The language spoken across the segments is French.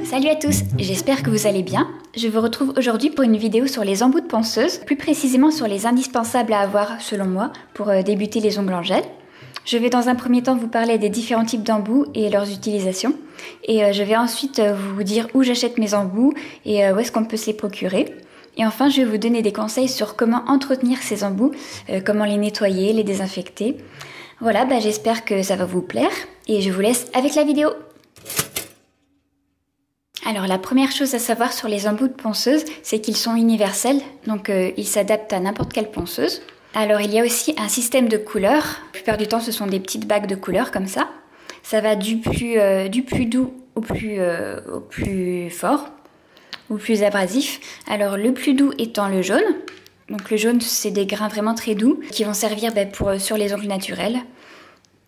Salut à tous, j'espère que vous allez bien. Je vous retrouve aujourd'hui pour une vidéo sur les embouts de ponceuse, plus précisément sur les indispensables à avoir selon moi pour débuter les ongles en gel. Je vais dans un premier temps vous parler des différents types d'embouts et leurs utilisations. Et je vais ensuite vous dire où j'achète mes embouts et où est-ce qu'on peut se les procurer. Et enfin, je vais vous donner des conseils sur comment entretenir ces embouts, comment les nettoyer, les désinfecter. Voilà, j'espère que ça va vous plaire et je vous laisse avec la vidéo. Alors la première chose à savoir sur les embouts de ponceuse, c'est qu'ils sont universels, donc ils s'adaptent à n'importe quelle ponceuse. Alors il y a aussi un système de couleurs, la plupart du temps ce sont des petites bagues de couleurs comme ça. Ça va du plus doux au plus fort, au plus abrasif. Alors le plus doux étant le jaune. Donc le jaune c'est des grains vraiment très doux qui vont servir sur les ongles naturels.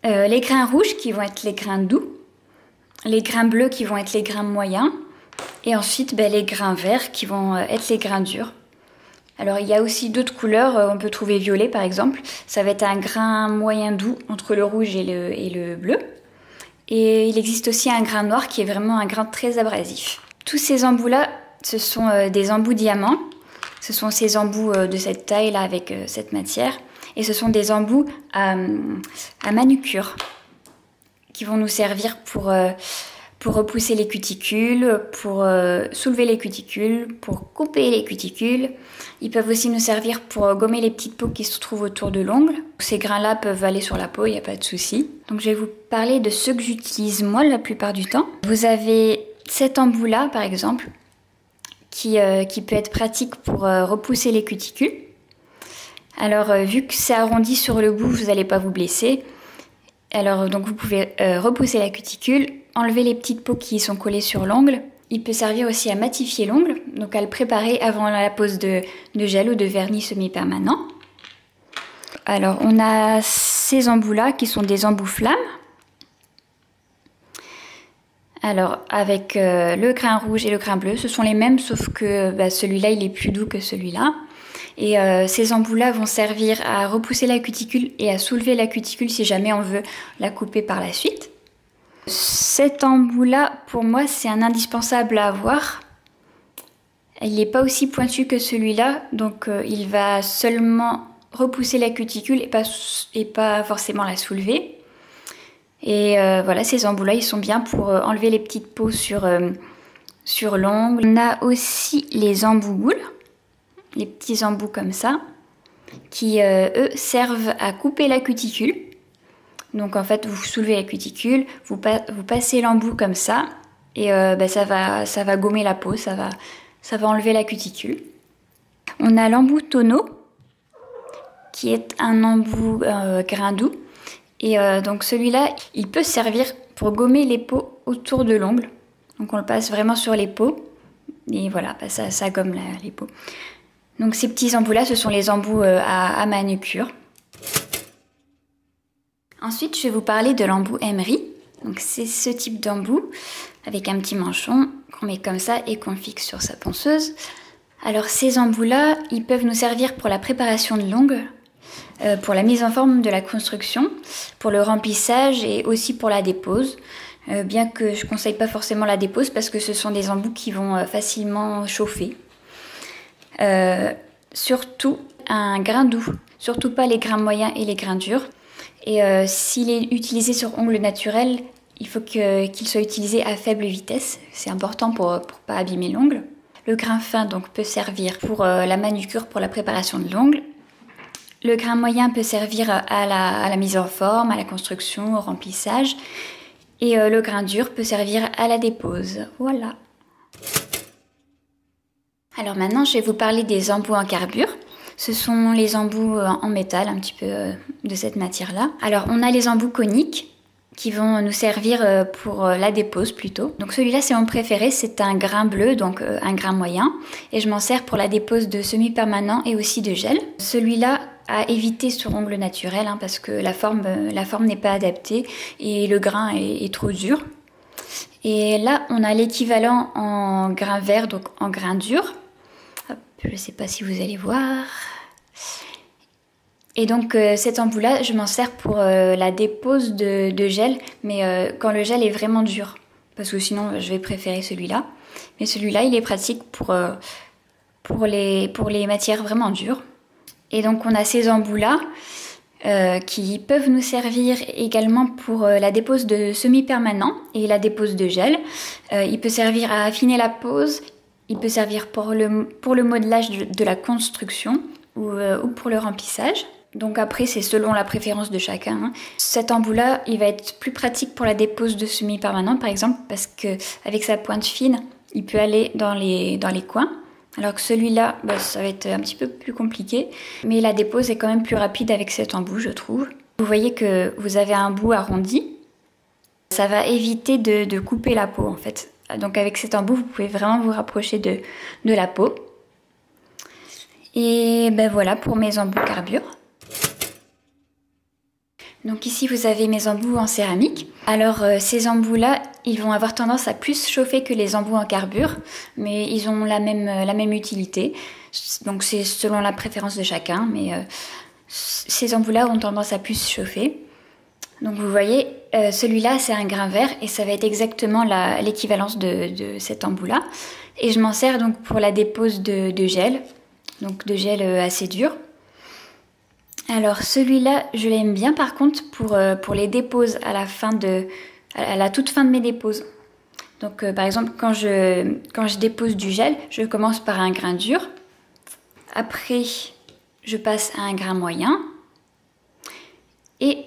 Les grains rouges qui vont être les grains doux. Les grains bleus qui vont être les grains moyens. Et ensuite les grains verts qui vont être les grains durs. Alors il y a aussi d'autres couleurs, on peut trouver violet par exemple. Ça va être un grain moyen doux entre le rouge et le bleu. Et il existe aussi un grain noir qui est vraiment un grain très abrasif. Tous ces embouts là, ce sont des embouts diamants. Ce sont ces embouts de cette taille là avec cette matière. Et ce sont des embouts à manucure qui vont nous servir pour repousser les cuticules, pour soulever les cuticules, pour couper les cuticules. Ils peuvent aussi nous servir pour gommer les petites peaux qui se trouvent autour de l'ongle. Ces grains-là peuvent aller sur la peau, il n'y a pas de souci. Donc je vais vous parler de ceux que j'utilise moi la plupart du temps. Vous avez cet embout-là par exemple, qui peut être pratique pour repousser les cuticules. Alors vu que c'est arrondi sur le bout, vous n'allez pas vous blesser. Alors donc vous pouvez repousser la cuticule, enlever les petites peaux qui sont collées sur l'ongle. Il peut servir aussi à matifier l'ongle, donc à le préparer avant la pose de gel ou de vernis semi-permanent. Alors on a ces embouts-là qui sont des embouts flammes. Alors avec le grain rouge et le grain bleu, ce sont les mêmes sauf que celui-là il est plus doux que celui-là. Et ces embouts-là vont servir à repousser la cuticule et à soulever la cuticule si jamais on veut la couper par la suite. Cet embout-là, pour moi, c'est un indispensable à avoir. Il n'est pas aussi pointu que celui-là, donc il va seulement repousser la cuticule et pas forcément la soulever. Et voilà, ces embouts-là, ils sont bien pour enlever les petites peaux sur l'ongle. On a aussi les embouts boules. Les petits embouts comme ça, qui eux servent à couper la cuticule. Donc en fait vous soulevez la cuticule, vous passez l'embout comme ça, et ça va gommer la peau, ça va enlever la cuticule. On a l'embout tonneau, qui est un embout grain doux, et donc celui-là, il peut servir pour gommer les peaux autour de l'ongle. Donc on le passe vraiment sur les peaux, et voilà, ça gomme les peaux. Donc ces petits embouts-là, ce sont les embouts à manucure. Ensuite, je vais vous parler de l'embout emery. Donc c'est ce type d'embout avec un petit manchon qu'on met comme ça et qu'on fixe sur sa ponceuse. Alors ces embouts-là, ils peuvent nous servir pour la préparation de l'ongle, pour la mise en forme de la construction, pour le remplissage et aussi pour la dépose. Bien que je ne conseille pas forcément la dépose parce que ce sont des embouts qui vont facilement chauffer. Surtout un grain doux, surtout pas les grains moyens et les grains durs. Et s'il est utilisé sur ongles naturels, il faut qu'il soit utilisé à faible vitesse. C'est important pour pas abîmer l'ongle. Le grain fin donc peut servir pour la manucure, pour la préparation de l'ongle. Le grain moyen peut servir à la mise en forme, à la construction, au remplissage. Et le grain dur peut servir à la dépose. Voilà. Alors maintenant, je vais vous parler des embouts en carbure. Ce sont les embouts en métal, un petit peu de cette matière-là. Alors, on a les embouts coniques qui vont nous servir pour la dépose plutôt. Donc celui-là, c'est mon préféré, c'est un grain bleu, donc un grain moyen. Et je m'en sers pour la dépose de semi-permanent et aussi de gel. Celui-là, à éviter sur ongle naturel, parce que la forme n'est pas adaptée et le grain est trop dur. Et là, on a l'équivalent en grain vert, donc en grain dur. Hop, je ne sais pas si vous allez voir. Et donc cet embout-là, je m'en sers pour la dépose de gel, mais quand le gel est vraiment dur. Parce que sinon, je vais préférer celui-là. Mais celui-là, il est pratique pour les matières vraiment dures. Et donc on a ces embouts-là qui peuvent nous servir également pour la dépose de semi-permanent et la dépose de gel. Il peut servir à affiner la pose, il peut servir pour le modelage de la construction ou pour le remplissage. Donc après, c'est selon la préférence de chacun, hein. Cet embout-là, il va être plus pratique pour la dépose de semi-permanent, par exemple, parce qu'avec sa pointe fine, il peut aller dans les coins. Alors que celui-là, ça va être un petit peu plus compliqué. Mais la dépose est quand même plus rapide avec cet embout, je trouve. Vous voyez que vous avez un bout arrondi. Ça va éviter de couper la peau, en fait. Donc avec cet embout, vous pouvez vraiment vous rapprocher de la peau. Et voilà pour mes embouts carbure. Donc ici vous avez mes embouts en céramique. Alors ces embouts-là, ils vont avoir tendance à plus chauffer que les embouts en carbure, mais ils ont la même utilité. Donc c'est selon la préférence de chacun, mais ces embouts-là ont tendance à plus chauffer. Donc vous voyez, celui-là c'est un grain vert et ça va être exactement l'équivalence de cet embout-là. Et je m'en sers donc pour la dépose de gel, donc de gel assez dur. Alors celui-là, je l'aime bien par contre pour les déposes à la toute fin de mes déposes. Donc par exemple, quand je dépose du gel, je commence par un grain dur. Après, je passe à un grain moyen. Et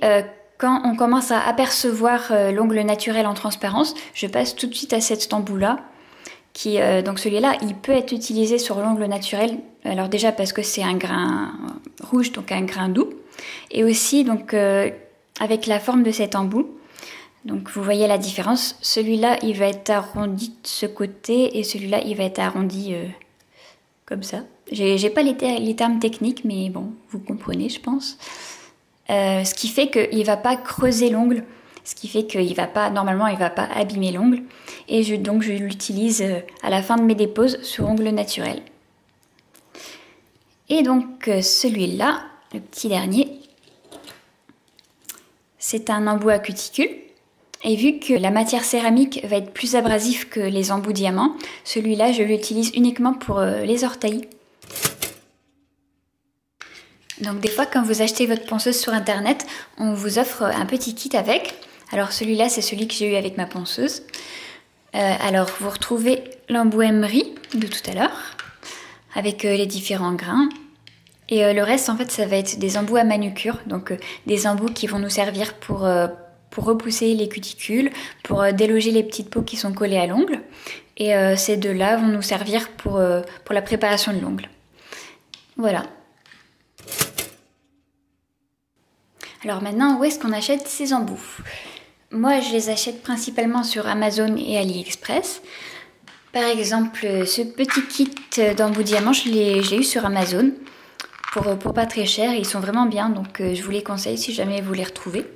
quand on commence à apercevoir l'ongle naturel en transparence, je passe tout de suite à cet embout-là. Donc celui-là, il peut être utilisé sur l'ongle naturel. Alors déjà parce que c'est un grain rouge, donc un grain doux. Et aussi donc avec la forme de cet embout. Donc vous voyez la différence. Celui-là, il va être arrondi de ce côté et celui-là, il va être arrondi comme ça. J'ai pas les termes techniques, mais bon, vous comprenez, je pense. Ce qui fait qu'il va pas creuser l'ongle. Ce qui fait qu'il va pas, normalement, il va pas abîmer l'ongle. Et donc je l'utilise à la fin de mes déposes sur ongle naturel. Et donc celui-là, le petit dernier, c'est un embout à cuticule. Et vu que la matière céramique va être plus abrasive que les embouts diamants, celui-là, je l'utilise uniquement pour les orteils. Donc des fois, quand vous achetez votre ponceuse sur internet, on vous offre un petit kit avec. Alors celui-là, c'est celui que j'ai eu avec ma ponceuse. Alors vous retrouvez l'embout emery de tout à l'heure, avec les différents grains. Et le reste, en fait, ça va être des embouts à manucure, donc des embouts qui vont nous servir pour repousser les cuticules, pour déloger les petites peaux qui sont collées à l'ongle. Et ces deux-là vont nous servir pour la préparation de l'ongle. Voilà. Alors maintenant, où est-ce qu'on achète ces embouts ? Moi, je les achète principalement sur Amazon et AliExpress. Par exemple, ce petit kit d'embouts diamants, je l'ai eu sur Amazon pour pas très cher. Ils sont vraiment bien, donc je vous les conseille si jamais vous les retrouvez.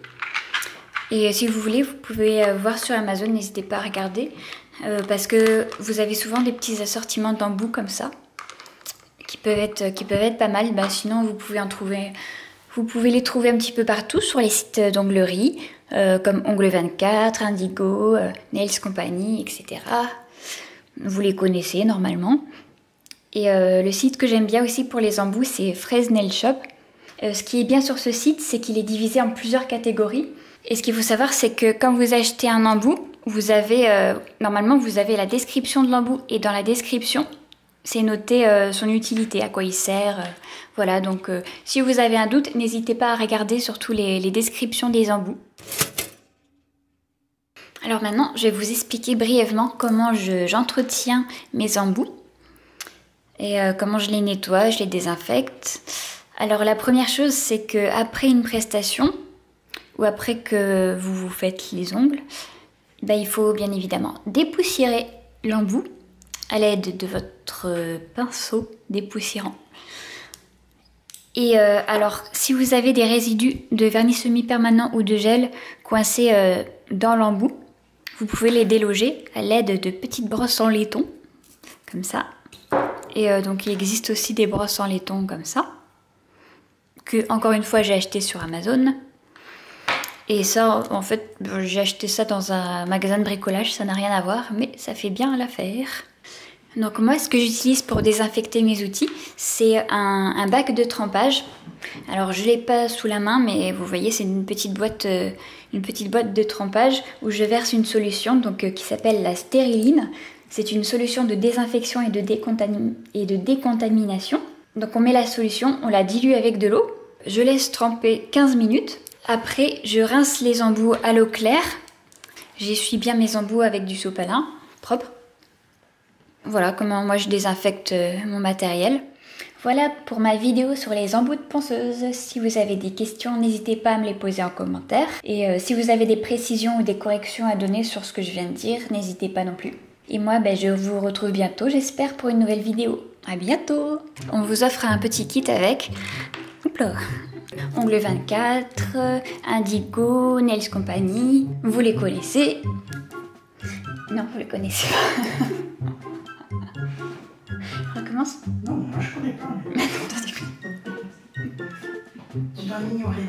Et si vous voulez, vous pouvez voir sur Amazon, n'hésitez pas à regarder. Parce que vous avez souvent des petits assortiments d'embouts comme ça, qui peuvent être pas mal. Sinon, vous pouvez les trouver un petit peu partout sur les sites d'onglerie, comme Ongle 24, Indigo, Nails Company, etc. Vous les connaissez normalement. Et le site que j'aime bien aussi pour les embouts, c'est Fraise Nail Shop. Ce qui est bien sur ce site, c'est qu'il est divisé en plusieurs catégories. Et ce qu'il faut savoir, c'est que quand vous achetez un embout, normalement vous avez la description de l'embout. Et dans la description, c'est noté son utilité, à quoi il sert. Voilà, donc si vous avez un doute, n'hésitez pas à regarder surtout les descriptions des embouts. Alors maintenant, je vais vous expliquer brièvement comment j'entretiens mes embouts et comment je les nettoie, je les désinfecte. Alors la première chose, c'est qu'après une prestation ou après que vous faites les ongles, il faut bien évidemment dépoussiérer l'embout à l'aide de votre pinceau dépoussiérant. Et alors, si vous avez des résidus de vernis semi-permanent ou de gel coincés dans l'embout, vous pouvez les déloger à l'aide de petites brosses en laiton, comme ça. Et donc, il existe aussi des brosses en laiton comme ça. que encore une fois j'ai acheté sur Amazon. Et ça, en fait, j'ai acheté ça dans un magasin de bricolage, ça n'a rien à voir, mais ça fait bien l'affaire. Donc moi, ce que j'utilise pour désinfecter mes outils, c'est un bac de trempage. Alors je l'ai pas sous la main, mais vous voyez, c'est une petite boîte de trempage où je verse une solution donc, qui s'appelle la stériline. C'est une solution de désinfection et de décontamination. Donc on met la solution, on la dilue avec de l'eau. Je laisse tremper 15 minutes. Après, je rince les embouts à l'eau claire. J'essuie bien mes embouts avec du sopalin propre. Voilà comment moi je désinfecte mon matériel. Voilà pour ma vidéo sur les embouts de ponceuse. Si vous avez des questions, n'hésitez pas à me les poser en commentaire. Et si vous avez des précisions ou des corrections à donner sur ce que je viens de dire, n'hésitez pas non plus. Et moi, je vous retrouve bientôt, j'espère, pour une nouvelle vidéo. À bientôt! On vous offre un petit kit avec... Oupla. Ongle 24, Indigo, Nails Company, vous les connaissez? Non, vous les connaissez pas. Je recommence? Non, moi je connais pas. Tu dois m'ignorer.